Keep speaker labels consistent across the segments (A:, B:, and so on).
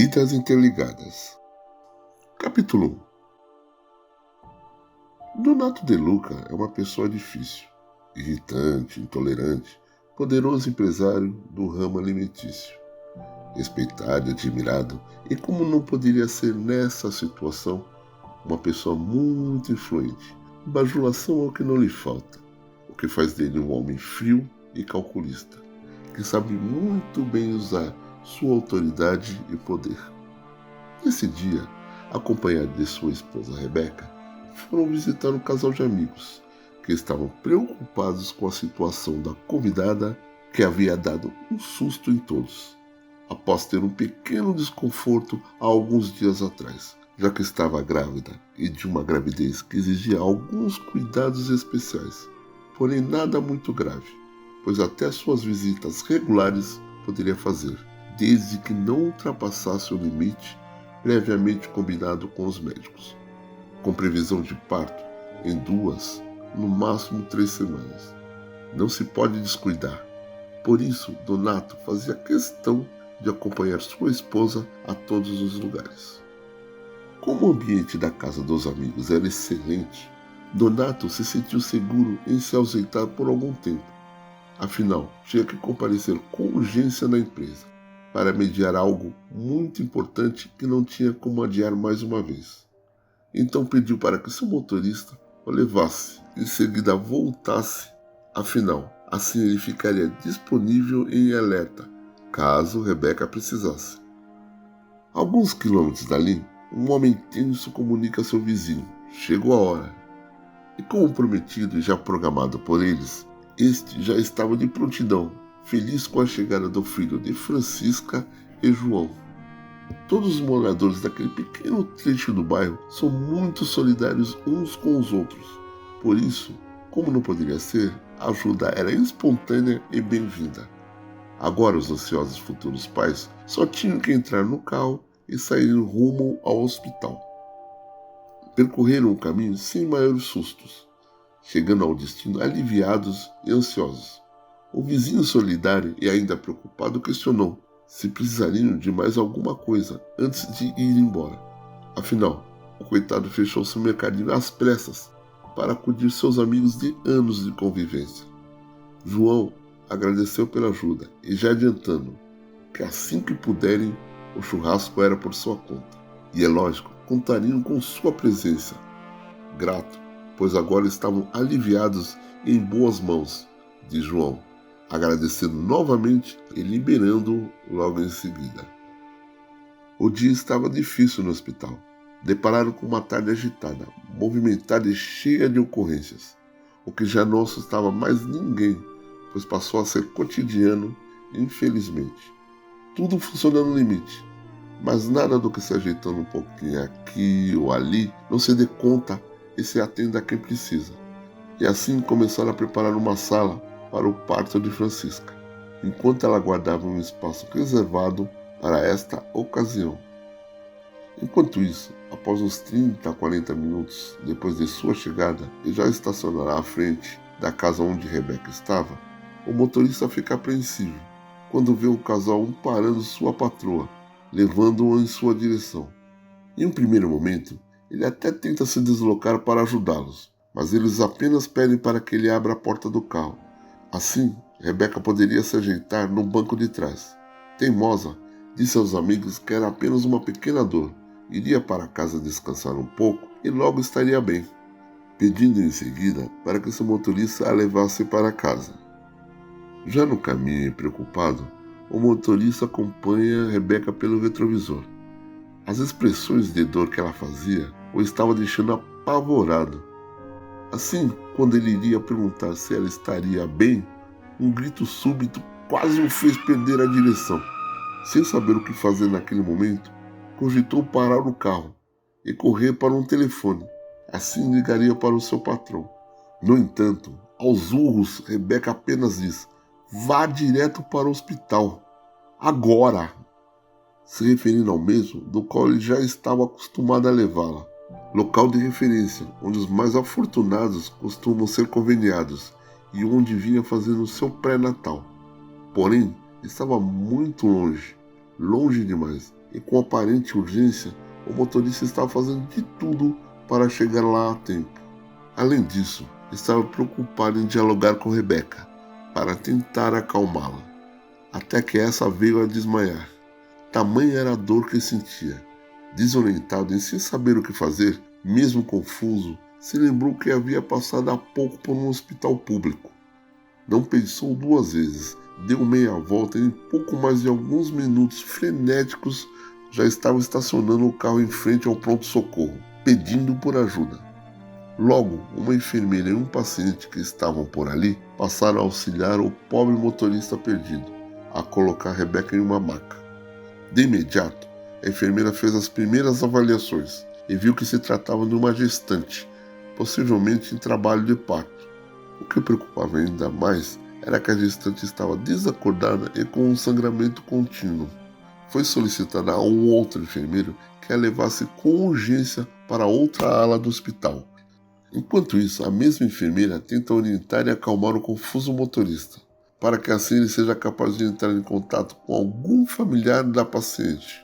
A: Vidas interligadas. Capítulo 1. Donato De Luca é uma pessoa difícil, irritante, intolerante, poderoso empresário do ramo alimentício. Respeitado e admirado, e como não poderia ser nessa situação, uma pessoa muito influente. Bajulação é o que não lhe falta, o que faz dele um homem frio e calculista, que sabe muito bem usar sua autoridade e poder. Nesse dia, acompanhado de sua esposa Rebeca, foram visitar um casal de amigos, que estavam preocupados com a situação da convidada que havia dado um susto em todos, após ter um pequeno desconforto há alguns dias atrás, já que estava grávida e de uma gravidez que exigia alguns cuidados especiais, porém nada muito grave, pois até suas visitas regulares poderia fazer, desde que não ultrapassasse o limite previamente combinado com os médicos, com previsão de parto em 2, no máximo 3 semanas. Não se pode descuidar. Por isso, Donato fazia questão de acompanhar sua esposa a todos os lugares. Como o ambiente da casa dos amigos era excelente, Donato se sentiu seguro em se ausentar por algum tempo. Afinal, tinha que comparecer com urgência na empresa, para mediar algo muito importante que não tinha como adiar mais uma vez. Então pediu para que seu motorista o levasse e em seguida voltasse, afinal, assim ele ficaria disponível em alerta, caso Rebeca precisasse. Alguns quilômetros dali, um homem tenso comunica a seu vizinho: chegou a hora. E como prometido e já programado por eles, este já estava de prontidão, feliz com a chegada do filho de Francisca e João. Todos os moradores daquele pequeno trecho do bairro são muito solidários uns com os outros. Por isso, como não poderia ser, a ajuda era espontânea e bem-vinda. Agora os ansiosos futuros pais só tinham que entrar no carro e sair rumo ao hospital. Percorreram o caminho sem maiores sustos, chegando ao destino aliviados e ansiosos. O vizinho solidário e ainda preocupado questionou se precisariam de mais alguma coisa antes de ir embora. Afinal, o coitado fechou seu mercadinho às pressas para acudir seus amigos de anos de convivência. João agradeceu pela ajuda e já adiantando que assim que puderem, o churrasco era por sua conta. E é lógico, contariam com sua presença. Grato, pois agora estavam aliviados e em boas mãos de João, agradecendo novamente e liberando-o logo em seguida. O dia estava difícil no hospital. Depararam com uma tarde agitada, movimentada e cheia de ocorrências, o que já não assustava mais ninguém, pois passou a ser cotidiano, infelizmente. Tudo funciona no limite, mas nada do que se ajeitando um pouquinho aqui ou ali não se dê conta e se atenda a quem precisa. E assim começaram a preparar uma sala para o parto de Francisca, enquanto ela guardava um espaço reservado para esta ocasião. Enquanto isso, após uns 30 a 40 minutos depois de sua chegada e já estacionará à frente da casa onde Rebeca estava, o motorista fica apreensivo quando vê o casal parando sua patroa, levando-o em sua direção. Em um primeiro momento, ele até tenta se deslocar para ajudá-los, mas eles apenas pedem para que ele abra a porta do carro. Assim, Rebeca poderia se ajeitar no banco de trás. Teimosa, disse aos amigos que era apenas uma pequena dor, iria para casa descansar um pouco e logo estaria bem, pedindo em seguida para que seu motorista a levasse para casa. Já no caminho e preocupado, o motorista acompanha Rebeca pelo retrovisor. As expressões de dor que ela fazia o estavam deixando apavorado. Assim, quando ele iria perguntar se ela estaria bem, um grito súbito quase o fez perder a direção. Sem saber o que fazer naquele momento, cogitou parar o carro e correr para um telefone. Assim ligaria para o seu patrão. No entanto, aos urros, Rebeca apenas diz: vá direto para o hospital. Agora! Se referindo ao mesmo do qual ele já estava acostumado a levá-la. Local de referência, onde os mais afortunados costumam ser conveniados e onde vinha fazendo seu pré-natal. Porém, estava muito longe, longe demais, e com aparente urgência, o motorista estava fazendo de tudo para chegar lá a tempo. Além disso, estava preocupado em dialogar com Rebecca, para tentar acalmá-la, até que essa veio a desmaiar. Tamanha era a dor que sentia. Desorientado e sem saber o que fazer, mesmo confuso, se lembrou que havia passado há pouco por um hospital público. Não pensou duas vezes, deu meia volta e em pouco mais de alguns minutos frenéticos já estava estacionando o carro em frente ao pronto-socorro, pedindo por ajuda. Logo, uma enfermeira e um paciente que estavam por ali passaram a auxiliar o pobre motorista perdido, a colocar Rebecca em uma maca. De imediato, a enfermeira fez as primeiras avaliações e viu que se tratava de uma gestante, possivelmente em trabalho de parto. O que preocupava ainda mais era que a gestante estava desacordada e com um sangramento contínuo. Foi solicitada a um outro enfermeiro que a levasse com urgência para outra ala do hospital. Enquanto isso, a mesma enfermeira tenta orientar e acalmar o confuso motorista, para que assim ele seja capaz de entrar em contato com algum familiar da paciente.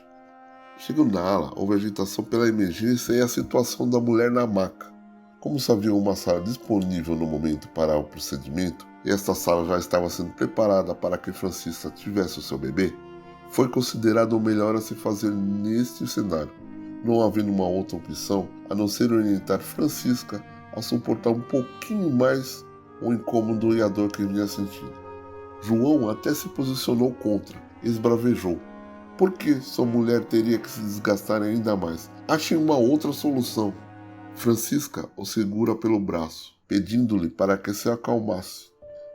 A: Chegando na ala, houve agitação pela emergência e a situação da mulher na maca. Como só havia uma sala disponível no momento para o procedimento, e esta sala já estava sendo preparada para que Francisca tivesse o seu bebê, foi considerado o melhor a se fazer neste cenário, não havendo uma outra opção a não ser orientar Francisca a suportar um pouquinho mais o incômodo e a dor que vinha sentindo. João até se posicionou contra, esbravejou. Por que sua mulher teria que se desgastar ainda mais? Achem uma outra solução. Francisca o segura pelo braço, pedindo-lhe para que se acalmasse,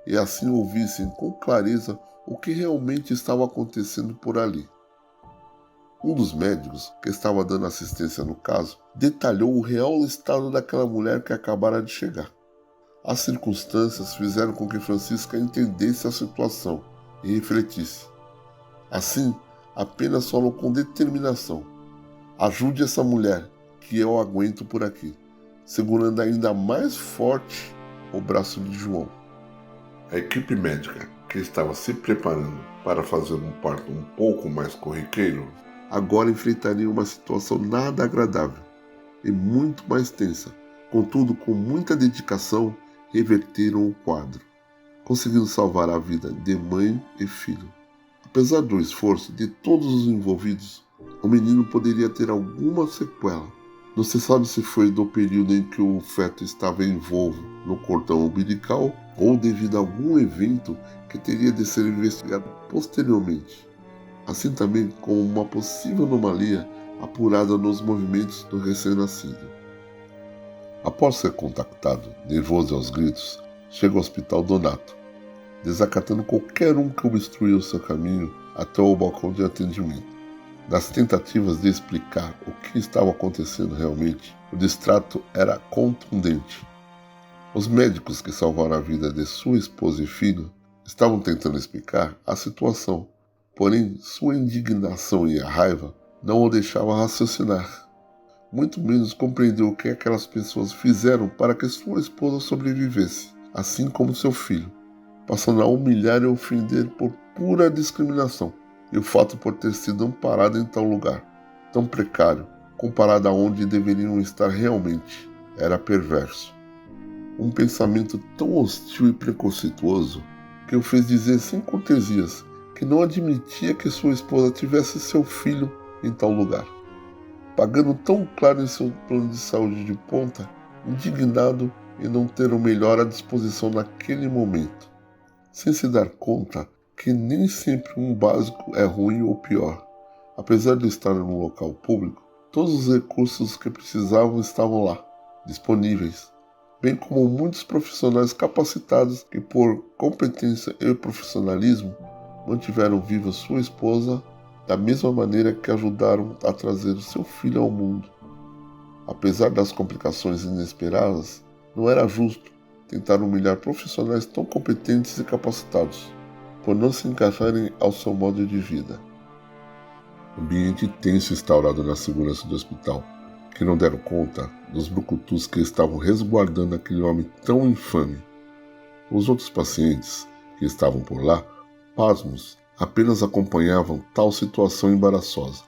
A: e assim ouvissem com clareza o que realmente estava acontecendo por ali. Um dos médicos, que estava dando assistência no caso, detalhou o real estado daquela mulher que acabara de chegar. As circunstâncias fizeram com que Francisca entendesse a situação e refletisse. Assim, apenas falou com determinação: ajude essa mulher, que eu aguento por aqui, segurando ainda mais forte o braço de João. A equipe médica, que estava se preparando para fazer um parto um pouco mais corriqueiro, agora enfrentaria uma situação nada agradável e muito mais tensa. Contudo, com muita dedicação, reverteram o quadro, conseguindo salvar a vida de mãe e filho. Apesar do esforço de todos os envolvidos, o menino poderia ter alguma sequela. Não se sabe se foi do período em que o feto estava envolto no cordão umbilical ou devido a algum evento que teria de ser investigado posteriormente, assim também como uma possível anomalia apurada nos movimentos do recém-nascido. Após ser contactado, nervoso aos gritos, chega ao hospital Donato, desacatando qualquer um que obstruía o seu caminho até o balcão de atendimento. Nas tentativas de explicar o que estava acontecendo realmente, o distrato era contundente. Os médicos que salvaram a vida de sua esposa e filho estavam tentando explicar a situação, porém sua indignação e a raiva não o deixavam raciocinar. Muito menos compreendeu o que aquelas pessoas fizeram para que sua esposa sobrevivesse, assim como seu filho, passando a humilhar e ofender por pura discriminação, e o fato por ter sido amparado em tal lugar, tão precário, comparado a onde deveriam estar realmente, era perverso. Um pensamento tão hostil e preconceituoso que o fez dizer sem cortesias que não admitia que sua esposa tivesse seu filho em tal lugar, pagando tão claro em seu plano de saúde de ponta, indignado em não ter o melhor à disposição naquele momento, sem se dar conta que nem sempre um básico é ruim ou pior. Apesar de estar em um local público, todos os recursos que precisavam estavam lá, disponíveis, bem como muitos profissionais capacitados que, por competência e profissionalismo, mantiveram viva sua esposa da mesma maneira que ajudaram a trazer o seu filho ao mundo. Apesar das complicações inesperadas, não era justo tentar humilhar profissionais tão competentes e capacitados, por não se encaixarem ao seu modo de vida. Ambiente tenso instaurado na segurança do hospital, que não deram conta dos brucutus que estavam resguardando aquele homem tão infame. Os outros pacientes que estavam por lá, pasmos, apenas acompanhavam tal situação embaraçosa,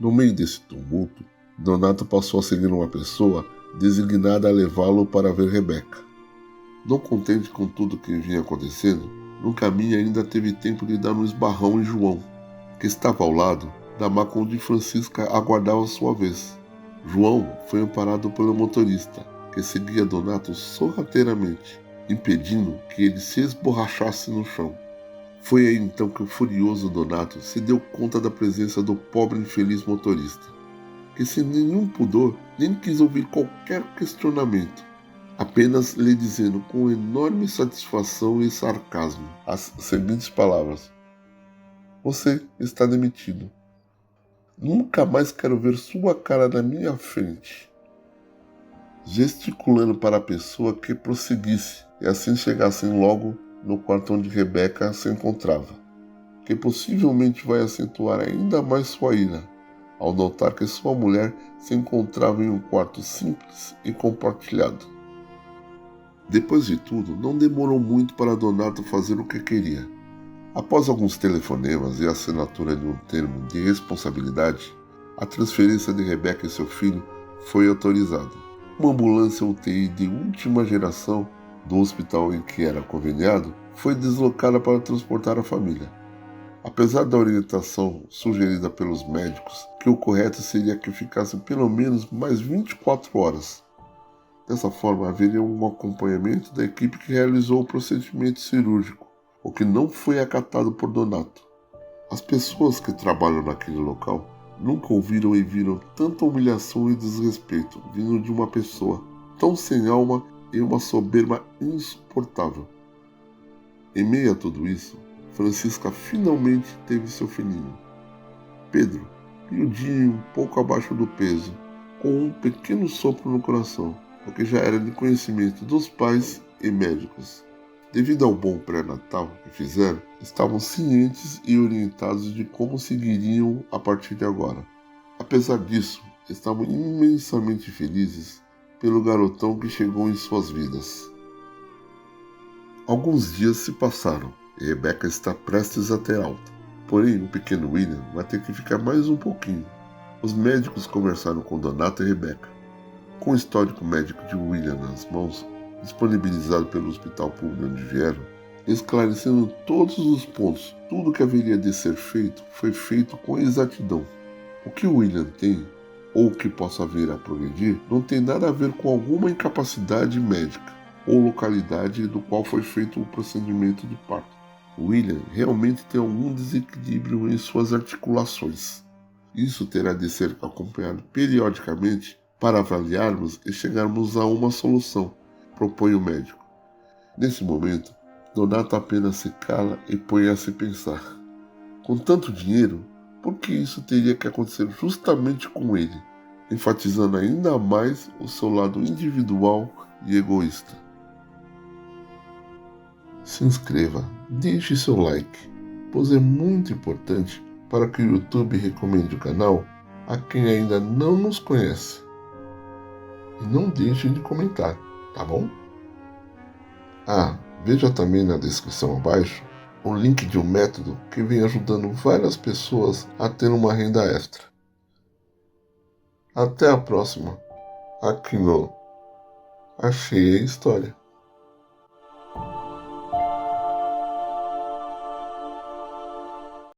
A: No meio desse tumulto, Donato passou a seguir uma pessoa designada a levá-lo para ver Rebeca. Não contente com tudo que vinha acontecendo, no caminho ainda teve tempo de dar um esbarrão em João, que estava ao lado da maca onde Francisca aguardava sua vez. João foi amparado pelo motorista, que seguia Donato sorrateiramente, impedindo que ele se esborrachasse no chão. Foi aí então que o furioso Donato se deu conta da presença do pobre infeliz motorista, que sem nenhum pudor nem quis ouvir qualquer questionamento, apenas lhe dizendo com enorme satisfação e sarcasmo as seguintes palavras: "Você está demitido. Nunca mais quero ver sua cara na minha frente", gesticulando para a pessoa que prosseguisse e assim chegassem logo no quarto onde Rebeca se encontrava, que possivelmente vai acentuar ainda mais sua ira ao notar que sua mulher se encontrava em um quarto simples e compartilhado. Depois de tudo, não demorou muito para Donato fazer o que queria. Após alguns telefonemas e a assinatura de um termo de responsabilidade, a transferência de Rebeca e seu filho foi autorizada. Uma ambulância UTI de última geração do hospital em que era conveniado foi deslocada para transportar a família. Apesar da orientação sugerida pelos médicos que o correto seria que ficassem pelo menos mais 24 horas. Dessa forma, haveria um acompanhamento da equipe que realizou o procedimento cirúrgico, o que não foi acatado por Donato. As pessoas que trabalham naquele local nunca ouviram e viram tanta humilhação e desrespeito vindo de uma pessoa tão sem alma e uma soberba insuportável. Em meio a tudo isso, Francisca finalmente teve seu filhinho. Pedro, miudinho, um pouco abaixo do peso, com um pequeno sopro no coração, o que já era de conhecimento dos pais e médicos. Devido ao bom pré-natal que fizeram, estavam cientes e orientados de como seguiriam a partir de agora. Apesar disso, estavam imensamente felizes pelo garotão que chegou em suas vidas. Alguns dias se passaram e Rebeca está prestes a ter alta. Porém, o pequeno William vai ter que ficar mais um pouquinho. Os médicos conversaram com Donato e Rebeca. Com o histórico médico de William nas mãos, disponibilizado pelo hospital público onde vieram, esclarecendo todos os pontos, tudo que haveria de ser feito foi feito com exatidão. O que William tem, ou o que possa vir a progredir, não tem nada a ver com alguma incapacidade médica ou localidade do qual foi feito o procedimento de parto. William realmente tem algum desequilíbrio em suas articulações. Isso terá de ser acompanhado periodicamente para avaliarmos e chegarmos a uma solução, propõe o médico. Nesse momento, Donato apenas se cala e põe a se pensar. Com tanto dinheiro, por que isso teria que acontecer justamente com ele? Enfatizando ainda mais o seu lado individual e egoísta. Se inscreva, deixe seu like, pois é muito importante para que o YouTube recomende o canal a quem ainda não nos conhece. E não deixe de comentar, tá bom? Veja também na descrição abaixo o link de um método que vem ajudando várias pessoas a ter uma renda extra. Até a próxima, aqui no Achei a História.